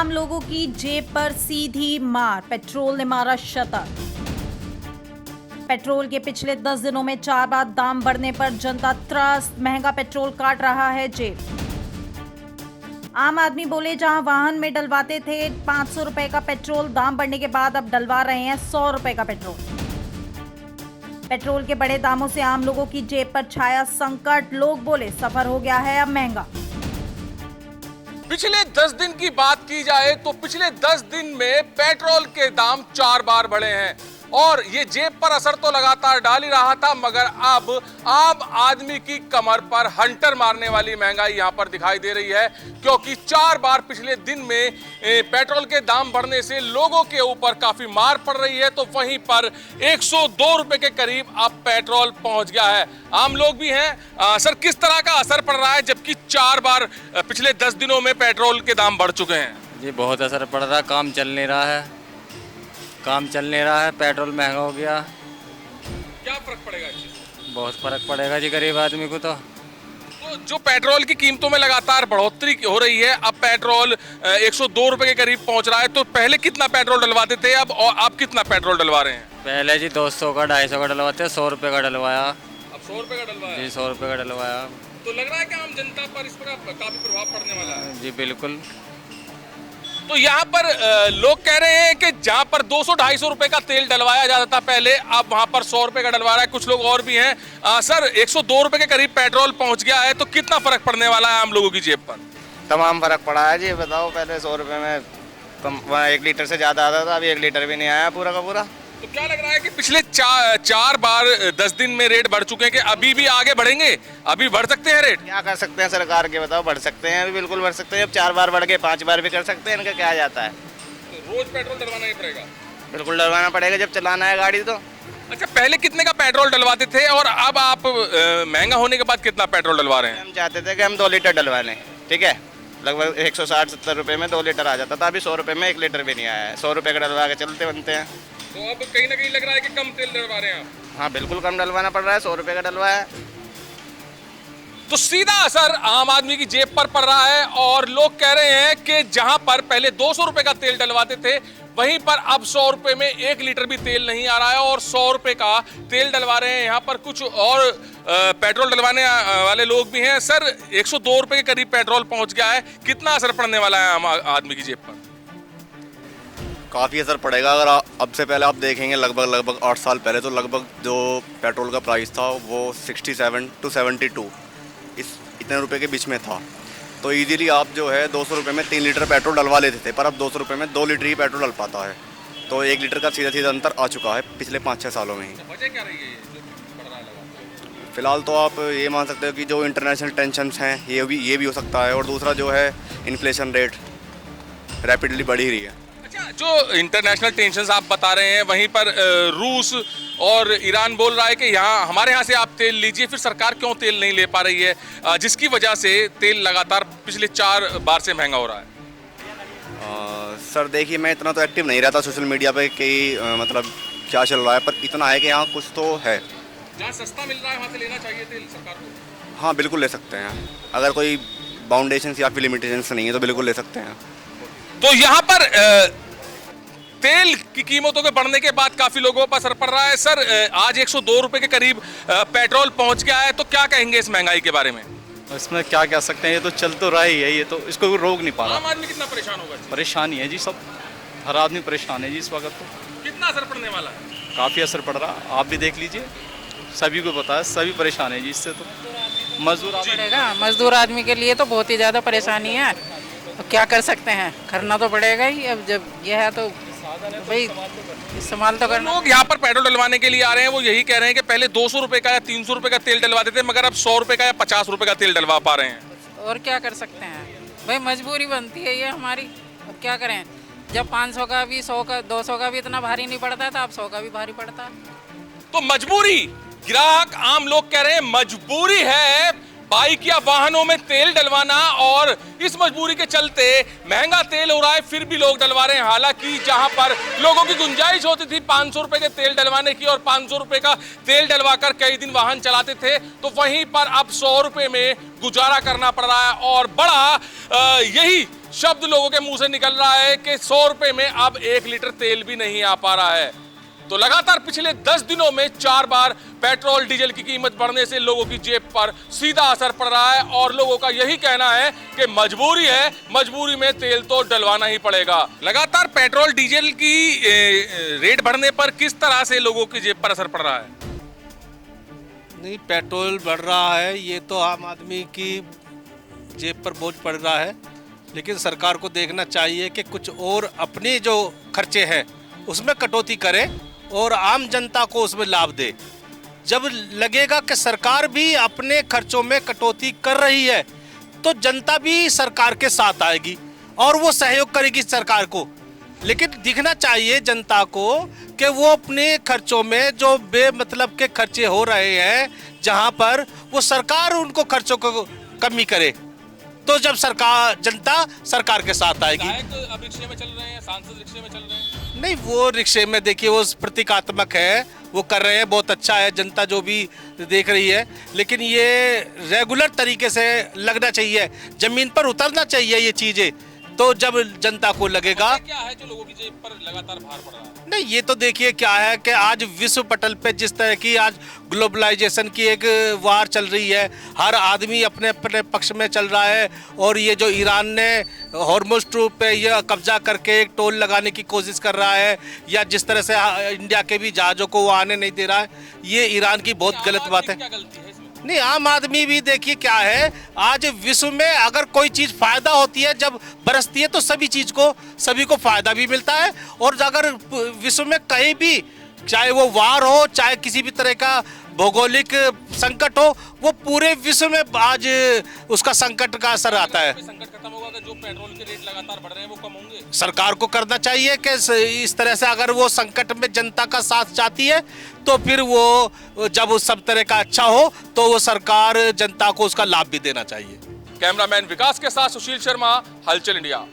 आम लोगों की जेब पर सीधी मार, पेट्रोल ने मारा शतक। पेट्रोल के पिछले 10 दिनों में 4 बार दाम बढ़ने पर जनता त्रस्त, महंगा पेट्रोल काट रहा है जेब। आम आदमी बोले जहां वाहन में डलवाते थे 500 रुपए का पेट्रोल, दाम बढ़ने के बाद अब डलवा रहे हैं 100 रुपए का पेट्रोल। पेट्रोल के बड़े दामों से आम लोगों की जेब पर छाया संकट, लोग बोले सफर हो गया है अब महंगा। पिछले 10 दिन की बात की जाए तो पिछले 10 दिन में पेट्रोल के दाम 4 बार बढ़े हैं और ये जेब पर असर तो लगातार डाल ही रहा था, मगर अब आम आदमी की कमर पर हंटर मारने वाली महंगाई यहां पर दिखाई दे रही है, क्योंकि 4 बार पिछले दिन में पेट्रोल के दाम बढ़ने से लोगों के ऊपर काफी मार पड़ रही है। तो वहीं पर 102 रुपए के करीब अब पेट्रोल पहुंच गया है। आम लोग भी हैं। सर, किस तरह का असर पड़ रहा है जबकि 4 बार पिछले 10 दिनों में पेट्रोल के दाम बढ़ चुके हैं? जी बहुत असर पड़ रहा है, काम चल नहीं रहा है, पेट्रोल महंगा हो गया। क्या फर्क पड़ेगा इस चीज़ से? बहुत फर्क पड़ेगा जी गरीब आदमी को। तो जो पेट्रोल की कीमतों में लगातार बढ़ोतरी हो रही है, अब पेट्रोल 102 रुपए के करीब पहुंच रहा है, तो पहले कितना पेट्रोल डलवाते थे अब, और आप कितना पेट्रोल डलवा रहे हैं? पहले जी 200 का 250 का डलवाते, 100 रुपये का डलवाया। अब 100 रुपए का डलवाया जी 100 रुपये का डलवाया। तो लग रहा है कि आम जनता पर इस पर काफी प्रभाव पड़ने वाला है। जी बिल्कुल। तो यहाँ पर लोग कह रहे हैं कि जहाँ पर 200-250 रुपए का तेल डलवाया जाता था पहले, अब वहाँ पर 100 रुपए का डलवा रहा है। कुछ लोग और भी हैं। सर, 102 रुपए के करीब पेट्रोल पहुँच गया है, तो कितना फर्क पड़ने वाला है आम लोगों की जेब पर? तमाम फर्क पड़ा है जी। बताओ, पहले 100 रुपए में 1 लीटर से ज़्यादा आता था, अभी 1 लीटर भी नहीं आया पूरा का पूरा। तो क्या लग रहा है कि पिछले 4 बार 10 दिन में रेट बढ़ चुके हैं कि अभी भी आगे बढ़ेंगे, अभी बढ़ सकते हैं रेट? क्या कर सकते हैं सरकार के, बताओ। बढ़ सकते हैं, अभी बिल्कुल बढ़ सकते हैं। अब 4 बार बढ़ गए, 5 बार भी कर सकते हैं, इनका क्या जाता है। तो रोज पेट्रोल डलवाना ही पड़ेगा? बिल्कुल डलवाना पड़ेगा जब चलाना है गाड़ी तो। अच्छा, पहले कितने का पेट्रोल डलवाते थे और अब आप महंगा होने के बाद कितना पेट्रोल डलवा रहे हैं? हम चाहते थे कि हम 2 लीटर डलवा लें, ठीक है। लगभग 160-70 रुपये में 2 लीटर आ जाता था, अभी 100 रुपये में 1 लीटर भी नहीं आया है। 100 रुपये का डलवा के चलते बनते हैं। तो अब कहीं ना कहीं लग रहा है कि कम तेल डलवा रहे हैं आप? हाँ बिल्कुल कम डलवाना पड़ रहा है, 100 रुपये का डलवाया। तो सीधा असर आम आदमी की जेब पर पड़ रहा है और लोग कह रहे हैं कि जहां पर पहले 200 रुपए का तेल डलवाते थे, वहीं पर अब 100 रुपए में 1 लीटर भी तेल नहीं आ रहा है और 100 रुपए का तेल डलवा रहे हैं। यहाँ पर कुछ और पेट्रोल डलवाने वाले लोग भी हैं। सर, 102 रुपए के करीब पेट्रोल पहुंच गया है, कितना असर पड़ने वाला है आम आदमी की जेब पर? काफ़ी असर पड़ेगा। अगर अब से पहले आप देखेंगे लगभग 8 साल पहले, तो लगभग जो पेट्रोल का प्राइस था वो 67 to 72 इतने रुपए के बीच में था। तो इजीली आप जो है 200 रुपये में 3 लीटर पेट्रोल डलवा लेते थे, पर अब 200 रुपये में 2 लीटर ही पेट्रोल डल पाता है। तो 1 लीटर का सीधा अंतर आ चुका है पिछले 5-6 सालों में ही। वजह क्या रही है ये जो बढ़ रहा है लगातार? फिलहाल तो आप ये मान सकते हो कि जो इंटरनेशनल टेंशन्स हैं ये भी हो सकता है, और दूसरा जो है इन्फ्लेशन रेट रैपिडली बढ़ ही रही है। जो इंटरनेशनल टेंशन्स आप बता रहे हैं, वहीं पर रूस और ईरान बोल रहा है कि हमारे यहाँ से आप तेल लीजिए, फिर सरकार क्यों तेल नहीं ले पा रही है, जिसकी वजह से तेल लगातार पिछले 4 बार से महंगा हो रहा है? सर देखिए, मैं इतना तो एक्टिव नहीं रहता सोशल मीडिया पे कि मतलब क्या चल रहा है, पर इतना है कि यहाँ कुछ तो है। जहाँ सस्ता मिल रहा है वहाँ से लेना चाहिए तेल सरकार को? हाँ बिल्कुल ले सकते हैं, अगर कोई बाउंडेशंस या फिर लिमिटेशंस नहीं है तो बिल्कुल ले सकते हैं। तो यहाँ पर तेल की कीमतों के बढ़ने के बाद काफी लोगों पर असर पड़ रहा है। सर, आज 102 रुपए के करीब पेट्रोल पहुंच गया है, तो क्या कहेंगे इस महंगाई के बारे में? इसमें क्या कह सकते हैं, ये तो चल तो रहा ही है, ये तो इसको कोई रोक नहीं पा रहा। आम आदमी कितना परेशान होगा? परेशानी है जी, सब हर आदमी परेशान है जी इस वक्त। तो कितना असर पड़ने वाला है? काफ़ी असर पड़ रहा, आप भी देख लीजिए, सभी को पता है, सभी परेशान है जी इससे। तो मजदूर आदमी के लिए तो बहुत ही ज़्यादा परेशानी है। तो क्या कर सकते हैं, करना तो पड़ेगा ही। अब जब यह है तो भाई इस्तेमाल तो करना। लोग यहाँ पर पेट्रोल डलवाने के लिए आ रहे हैं, वो यही कह रहे हैं कि पहले 200 रुपए का या 300 रुपए का तेल डलवाते थे, मगर अब 100 रुपए का या 50 रुपए का तेल डलवा पा रहे हैं। और क्या कर सकते हैं भाई, मजबूरी बनती है ये हमारी। अब क्या करें, जब 500 का भी, 100 का, 200 का भी इतना भारी नहीं पड़ता था, अब 100 का भी भारी पड़ता है। तो मजबूरी, ग्राहक आम लोग कह रहे हैं मजबूरी है बाइक या वाहनों में तेल डलवाना, और इस मजबूरी के चलते महंगा तेल हो रहा है, फिर भी लोग डलवा रहे हैं। हालांकि जहां पर लोगों की गुंजाइश होती थी 500 रुपए के तेल डलवाने की और 500 रुपए का तेल डलवाकर कई दिन वाहन चलाते थे, तो वहीं पर अब 100 रुपए में गुजारा करना पड़ रहा है। और बड़ा यही शब्द लोगों के मुंह से निकल रहा है कि 100 रुपए में अब 1 लीटर तेल भी नहीं आ पा रहा है। तो लगातार पिछले 10 दिनों में 4 बार पेट्रोल डीजल की कीमत बढ़ने से लोगों की जेब पर सीधा असर पड़ रहा है और लोगों का यही कहना है कि मजबूरी है, मजबूरी में तेल तो डलवाना ही पड़ेगा। लगातार पेट्रोल डीजल की रेट बढ़ने पर किस तरह से लोगों की जेब पर असर पड़ रहा है? नहीं, पेट्रोल बढ़ रहा है, ये तो आम आदमी की जेब पर बोझ पड़ रहा है, लेकिन सरकार को देखना चाहिए कि कुछ और अपने जो खर्चे हैं उसमें कटौती करे और आम जनता को उसमें लाभ दे। जब लगेगा कि सरकार भी अपने खर्चों में कटौती कर रही है तो जनता भी सरकार के साथ आएगी और वो सहयोग करेगी सरकार को। लेकिन दिखना चाहिए जनता को कि वो अपने खर्चों में जो बेमतलब के खर्चे हो रहे हैं, जहां पर वो सरकार उनको खर्चों को कमी करे, तो जब जनता सरकार के साथ आएगी। अब रिक्शे में चल रहे हैं, सांसद रिक्शे में चल रहे हैं। नहीं, वो रिक्शे में देखिए वो प्रतीकात्मक है, वो कर रहे हैं, बहुत अच्छा है, जनता जो भी देख रही है, लेकिन ये रेगुलर तरीके से लगना चाहिए, जमीन पर उतरना चाहिए ये चीजें, तो जब जनता को लगेगा। क्या है जो लोगों की जेब पर लगातार भार पड़ रहा है? नहीं, ये तो देखिए क्या है कि आज विश्व पटल पे जिस तरह की आज ग्लोबलाइजेशन की एक वार चल रही है, हर आदमी अपने अपने पक्ष में चल रहा है और ये जो ईरान ने हॉर्मुज़ स्ट्रेट पे ये कब्जा करके एक टोल लगाने की कोशिश कर रहा है, या जिस तरह से इंडिया के भी जहाज़ों को वो आने नहीं दे रहा है, ये ईरान की बहुत गलत बात है। क्या गलती है इसमें? नहीं, आम आदमी भी देखिए क्या है, आज विश्व में अगर कोई चीज़ फायदा होती है, जब बरसती है तो सभी को फायदा भी मिलता है, और अगर विश्व में कहीं भी चाहे वो वार हो, चाहे किसी भी तरह का भौगोलिक संकट हो, वो पूरे विश्व में आज उसका संकट का असर आता है। संकट खत्म होगा कि जो पेट्रोल के रेट लगातार बढ़ रहे हैं वो कम होंगे? सरकार को करना चाहिए कि इस तरह से अगर वो संकट में जनता का साथ चाहती है तो फिर वो जब उस सब तरह का अच्छा हो तो वो सरकार जनता को उसका लाभ भी देना चाहिए। कैमरामैन विकास के साथ सुशील शर्मा, हलचल इंडिया।